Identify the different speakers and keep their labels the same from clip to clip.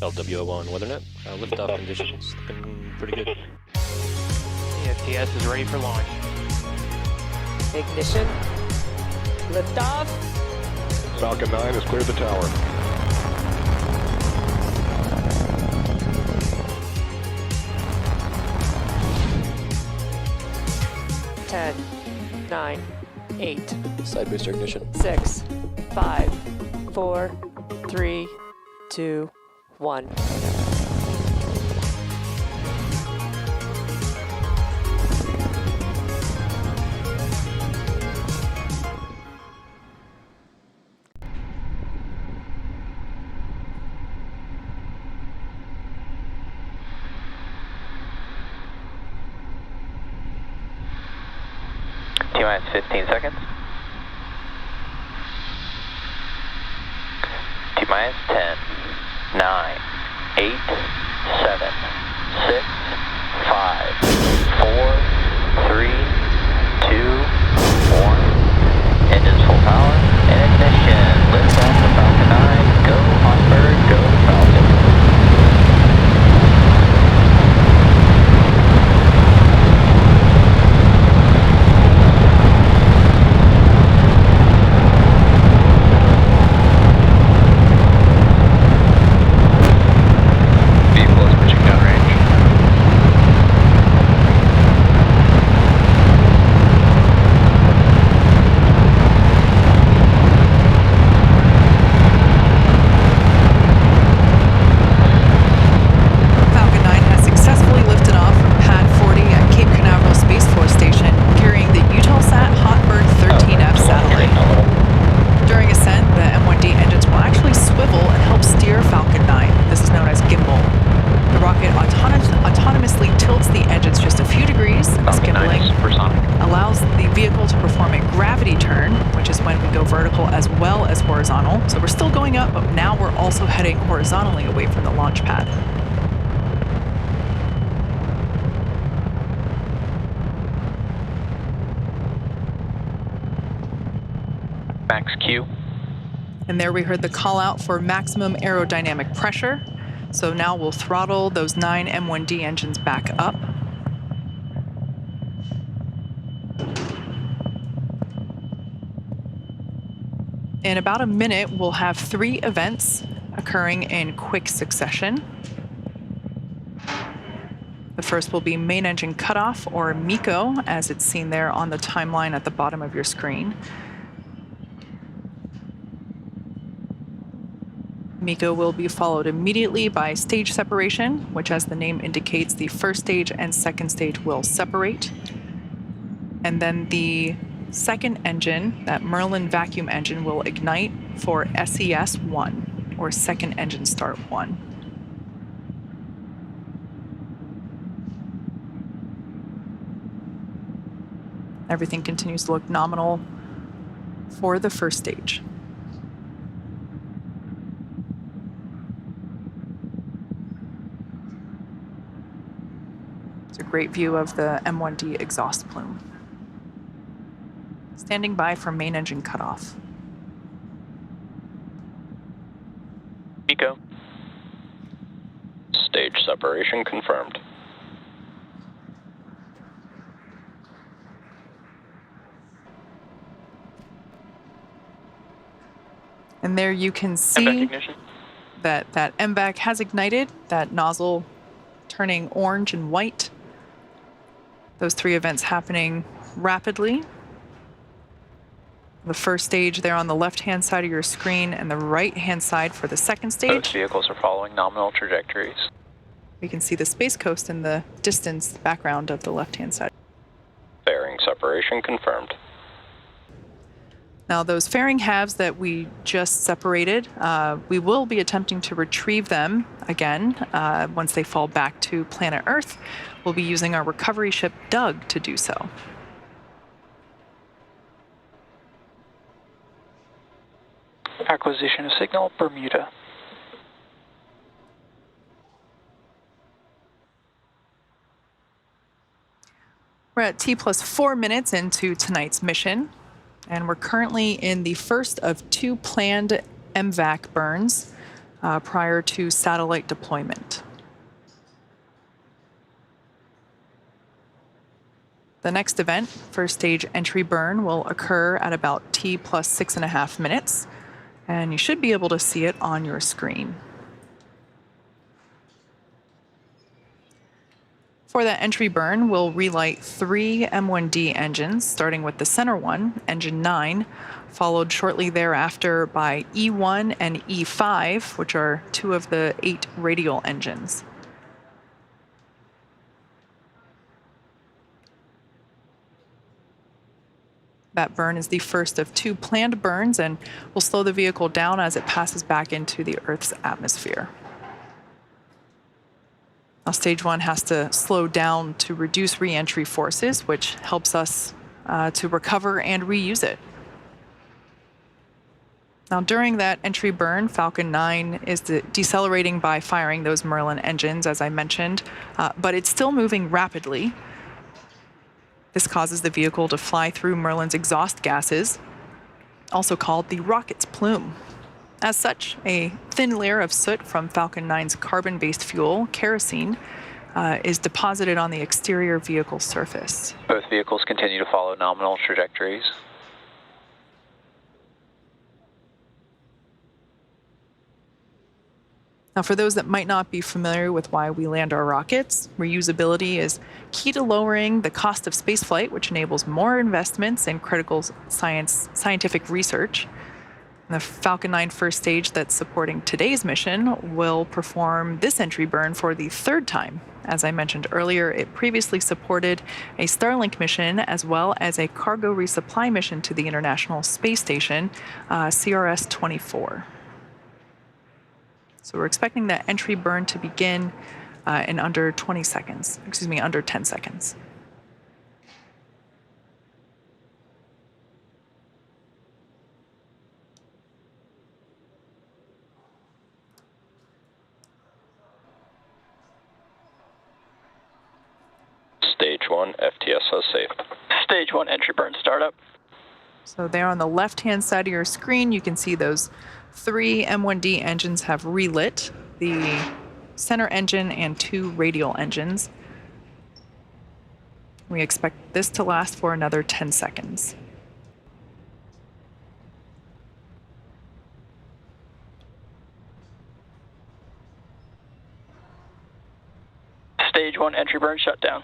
Speaker 1: LWO1 WeatherNet. Liftoff conditions looking pretty good.
Speaker 2: ESTS is ready for launch.
Speaker 3: Ignition. Liftoff.
Speaker 4: Falcon 9 has cleared the tower.
Speaker 3: Ten, 9, 8,
Speaker 1: Side booster ignition.
Speaker 3: 6, 5, 4, 3, 2, 1.
Speaker 5: T-minus 15 seconds. T-minus 10, 9, 8, 7, 6, 5, 4, 3, 2, 1. Engines full power and ignition. Lift off the Falcon 9. Go Hotbird, go Falcon.
Speaker 6: Eutelsat HOTBIRd 13F satellite. During ascent, the M1D engines will actually swivel and help steer Falcon 9. This is known as gimbal. The rocket autonomously tilts the engines just a few degrees, and this gimbaling allows the vehicle to perform a gravity turn, which is when we go vertical as well as horizontal. So we're still going up, but now we're also heading horizontally away from the launch pad.
Speaker 5: Max Q.
Speaker 6: And there we heard the call out for maximum aerodynamic pressure. So now we'll throttle those 9 M1D engines back up. In about a minute, we'll have 3 events occurring in quick succession. The first will be main engine cutoff, or MECO, as it's seen there on the timeline at the bottom of your screen. MECO will be followed immediately by stage separation, which, as the name indicates, the first stage and second stage will separate. And then the second engine, that Merlin vacuum engine, will ignite for SES-1, or second engine start 1. Everything continues to look nominal for the first stage. It's a great view of the M1D exhaust plume. Standing by for main engine cutoff.
Speaker 5: MECO. Stage separation confirmed.
Speaker 6: And there you can see that MVAC has ignited, that nozzle turning orange and white. Those 3 events happening rapidly. The first stage there on the left-hand side of your screen, and the right-hand side for the second stage.
Speaker 5: Both vehicles are following nominal trajectories.
Speaker 6: We can see the Space Coast in the distance background of the left-hand side.
Speaker 5: Fairing separation confirmed.
Speaker 6: Now, those fairing halves that we just separated, we will be attempting to retrieve them again once they fall back to planet Earth. We'll be using our recovery ship, Doug, to do so.
Speaker 5: Acquisition of signal, Bermuda.
Speaker 6: We're at T+4 minutes into tonight's mission, and we're currently in the first of 2 planned MVAC burns. prior to satellite deployment. The next event, first stage entry burn, will occur at about T plus 6.5 minutes, and you should be able to see it on your screen. For that entry burn, we'll relight 3 M1D engines, starting with the center one, engine 9, followed shortly thereafter by E1 and E5, which are 2 of the 8 radial engines. That burn is the first of 2 planned burns and will slow the vehicle down as it passes back into the Earth's atmosphere. Now, stage 1 has to slow down to reduce re-entry forces, which helps us to recover and reuse it. Now, during that entry burn, Falcon 9 is decelerating by firing those Merlin engines, as I mentioned, but it's still moving rapidly. This causes the vehicle to fly through Merlin's exhaust gases, also called the rocket's plume. As such, a thin layer of soot from Falcon 9's carbon-based fuel, kerosene, is deposited on the exterior vehicle surface.
Speaker 5: Both vehicles continue to follow nominal trajectories.
Speaker 6: Now, for those that might not be familiar with why we land our rockets, reusability is key to lowering the cost of spaceflight, which enables more investments in critical scientific research. The Falcon 9 first stage that's supporting today's mission will perform this entry burn for the 3rd time. As I mentioned earlier, it previously supported a Starlink mission as well as a cargo resupply mission to the International Space Station, CRS-24. So we're expecting that entry burn to begin in under 20 seconds, under 10 seconds.
Speaker 5: Stage 1, FTSO safe. Stage 1 entry burn startup.
Speaker 6: So there on the left-hand side of your screen, you can see those 3 M1D engines have relit, the center engine and 2 radial engines. We expect this to last for another 10 seconds.
Speaker 5: Stage 1 entry burn shutdown.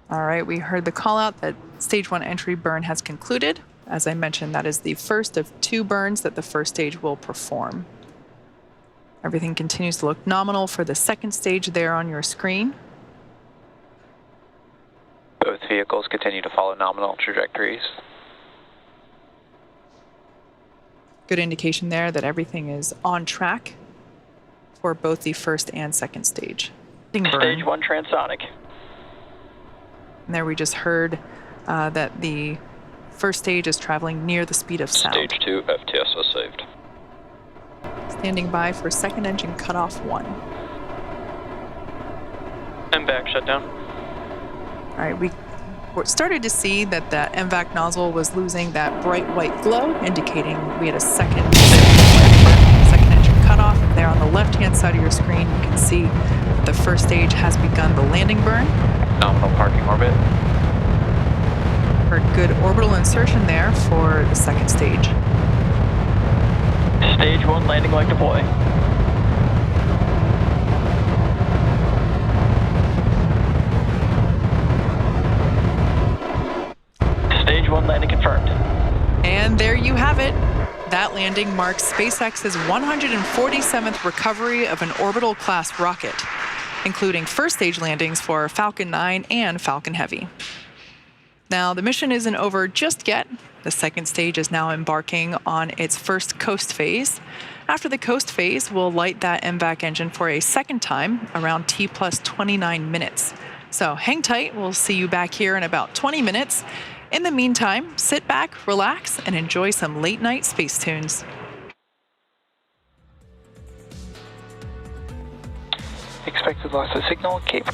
Speaker 6: All right, we heard the call out that stage 1 entry burn has concluded. As I mentioned, that is the first of 2 burns that the first stage will perform. Everything continues to look nominal for the second stage there on your screen.
Speaker 5: Both vehicles continue to follow nominal trajectories.
Speaker 6: Good indication there that everything is on track for both the first and second stage.
Speaker 5: Stage 1 transonic.
Speaker 6: And there we just heard that the first stage is traveling near the speed of sound.
Speaker 5: Stage 2 FTSO saved.
Speaker 6: Standing by for second engine cutoff 1.
Speaker 5: MVAC shutdown.
Speaker 6: All right, we started to see that the MVAC nozzle was losing that bright white glow, indicating we had a second engine cutoff. There on the left-hand side of your screen, you can see that the first stage has begun the landing burn.
Speaker 5: Nominal parking orbit.
Speaker 6: Heard good orbital insertion there for the second stage.
Speaker 5: Stage 1 landing leg deploy. Stage 1 landing confirmed.
Speaker 6: And there you have it. That landing marks SpaceX's 147th recovery of an orbital class rocket, including first stage landings for Falcon 9 and Falcon Heavy. Now, the mission isn't over just yet. The second stage is now embarking on its first coast phase. After the coast phase, we'll light that MVAC engine for a second time around T plus 29 minutes. So hang tight. We'll see you back here in about 20 minutes. In the meantime, sit back, relax, and enjoy some late night space tunes.
Speaker 5: Expected loss of signal, Cape.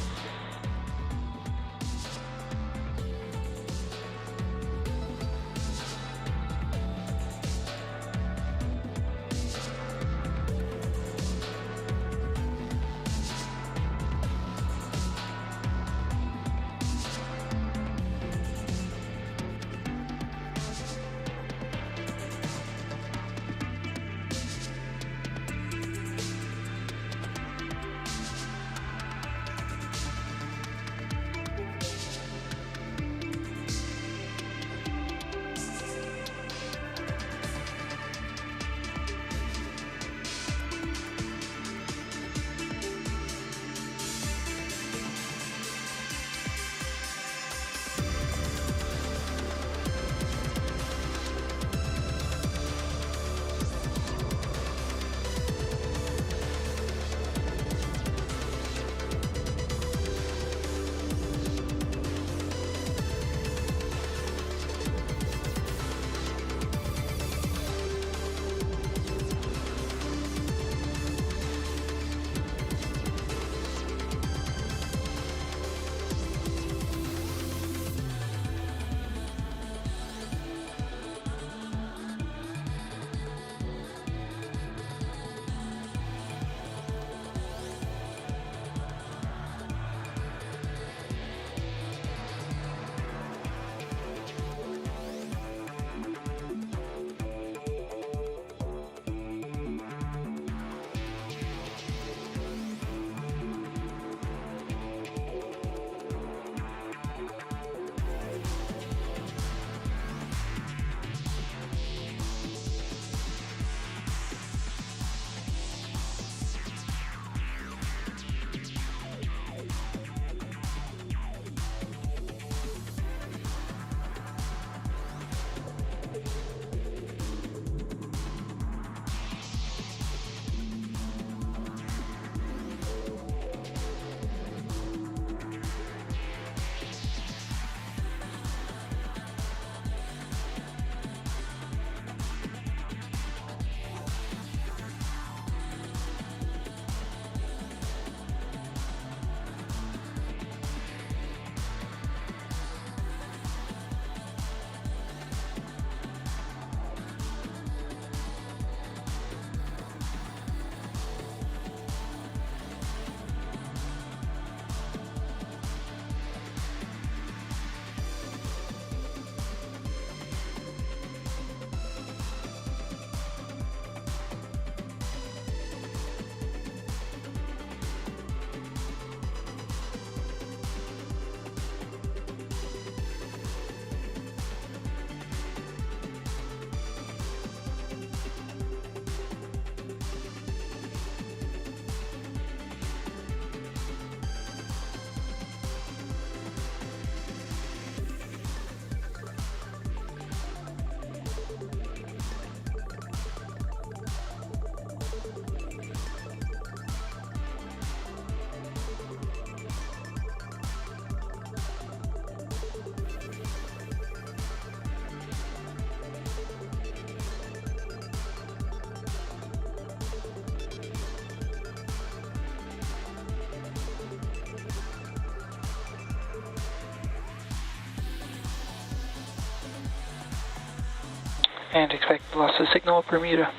Speaker 2: And expect loss of signal at Bermuda.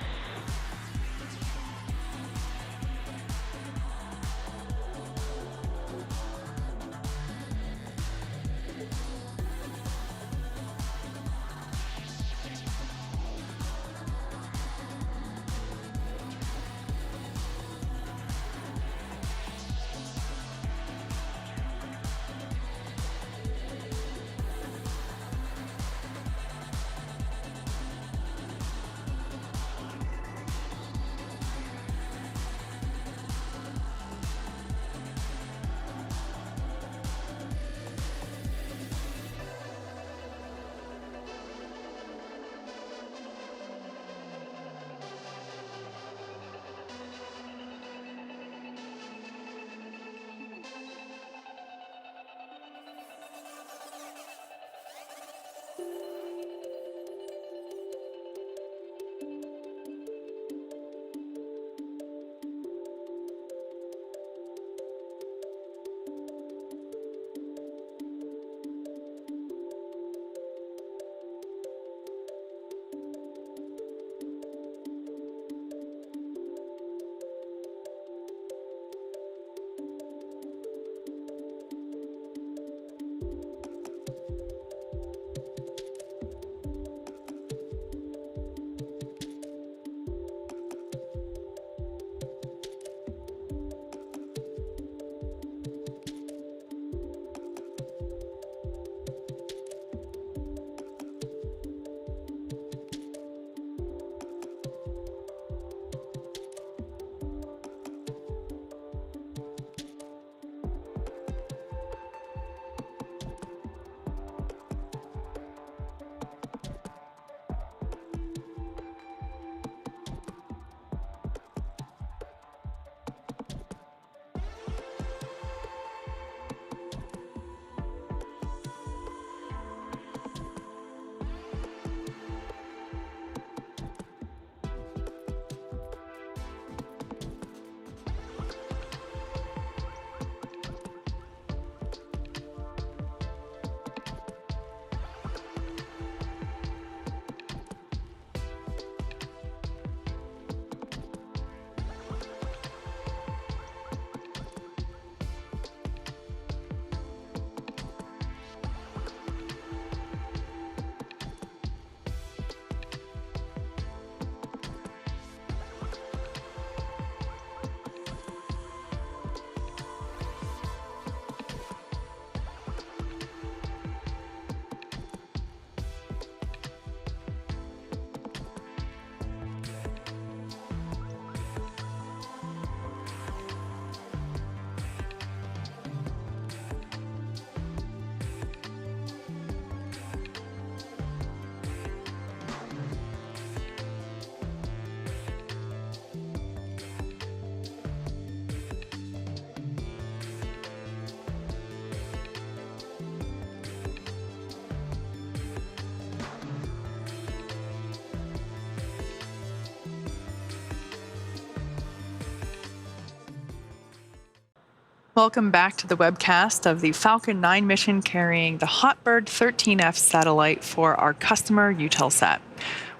Speaker 6: Welcome back to the webcast of the Falcon 9 mission carrying the HOTBIRD 13F satellite for our customer Eutelsat.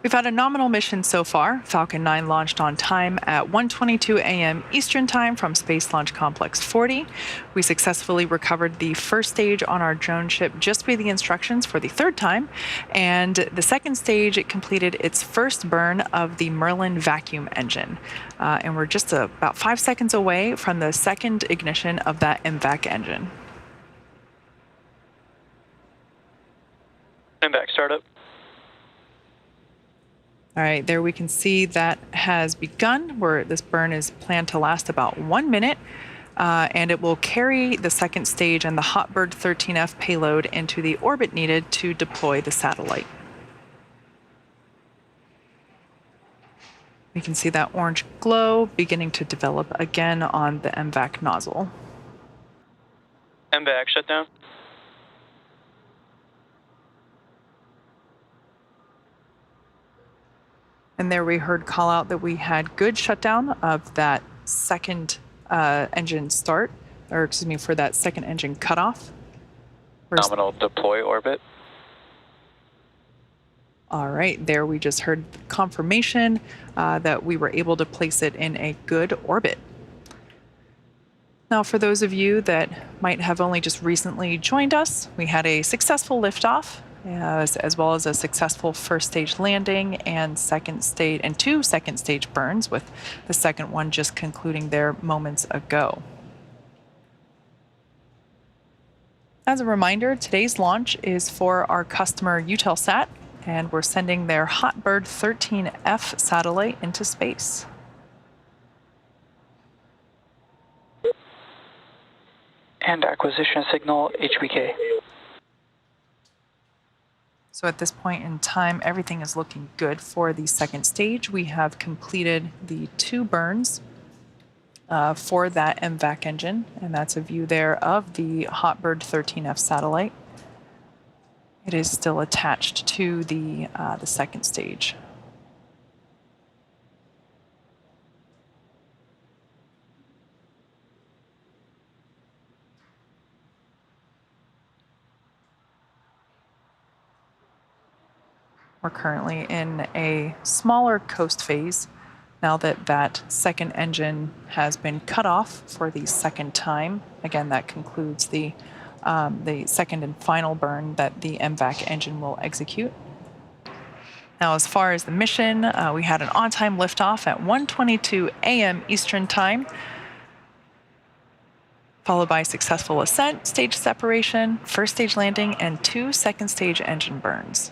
Speaker 6: We've had a nominal mission so far. Falcon 9 launched on time at 1:22 a.m. Eastern Time from Space Launch Complex 40. We successfully recovered the first stage on our drone ship just by the instructions for the third time, and the second stage it completed its first burn of the Merlin vacuum engine. And we're just about 5 seconds away from the second ignition of that MVAC engine.
Speaker 5: MVAC startup.
Speaker 6: All right, there we can see that has begun, where this burn is planned to last about 1 minute, and it will carry the second stage and the HOTBIRD 13F payload into the orbit needed to deploy the satellite. We can see that orange glow beginning to develop again on the MVAC nozzle.
Speaker 5: MVAC shutdown.
Speaker 6: And there we heard call out that we had good shutdown of that second engine start, or excuse me, for that second engine cutoff.
Speaker 5: Nominal deploy orbit.
Speaker 6: All right, there we just heard confirmation that we were able to place it in a good orbit. Now, for those of you that might have only just recently joined us, we had a successful liftoff, as well as a successful first stage landing and two second stage burns, with the second one just concluding there moments ago. As a reminder, today's launch is for our customer Eutelsat, and we're sending their HOTBIRD 13F satellite into space.
Speaker 2: And acquisition signal HBK.
Speaker 6: So at this point in time, everything is looking good for the second stage. We have completed the 2 burns for that MVAC engine, and that's a view there of the HOTBIRD 13F satellite. It is still attached to the second stage. We're currently in a smaller coast phase now that that second engine has been cut off for the second time. Again, that concludes the second and final burn that the MVAC engine will execute. Now, as far as the mission, we had an on-time liftoff at 1:22 a.m. Eastern Time, followed by successful ascent, stage separation, first stage landing, and 2 second stage engine burns.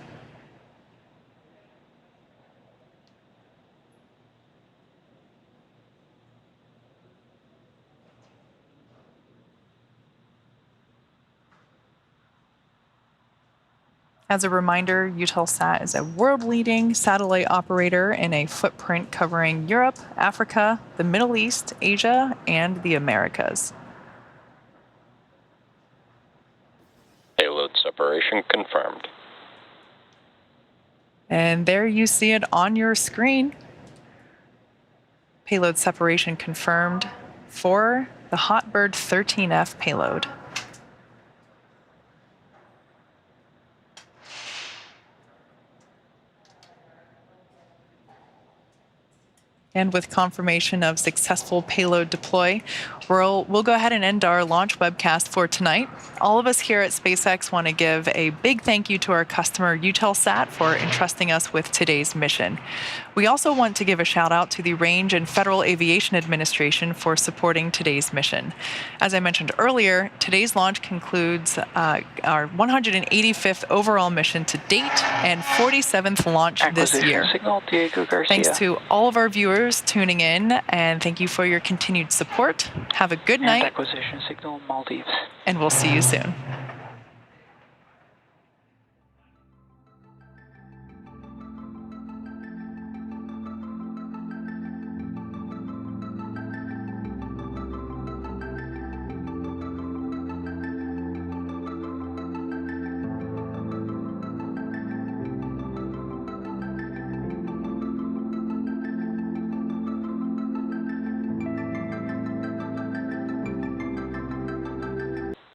Speaker 6: As a reminder, Eutelsat is a world-leading satellite operator in a footprint covering Europe, Africa, the Middle East, Asia, and the Americas.
Speaker 5: Payload separation confirmed.
Speaker 6: And there you see it on your screen. Payload separation confirmed for the HOTBIRD 13F payload. And with confirmation of successful payload deploy, we'll go ahead and end our launch webcast for tonight. All of us here at SpaceX want to give a big thank you to our customer Eutelsat for entrusting us with today's mission. We also want to give a shout out to the Range and Federal Aviation Administration for supporting today's mission. As I mentioned earlier, today's launch concludes our 185th overall mission to date and 47th launch this year.
Speaker 2: Signal, Diego Garcia.
Speaker 6: Thanks to all of our viewers tuning in, and thank you for your continued support. Have a good night.
Speaker 2: And acquisition signal, Maldives.
Speaker 6: And we'll see you soon.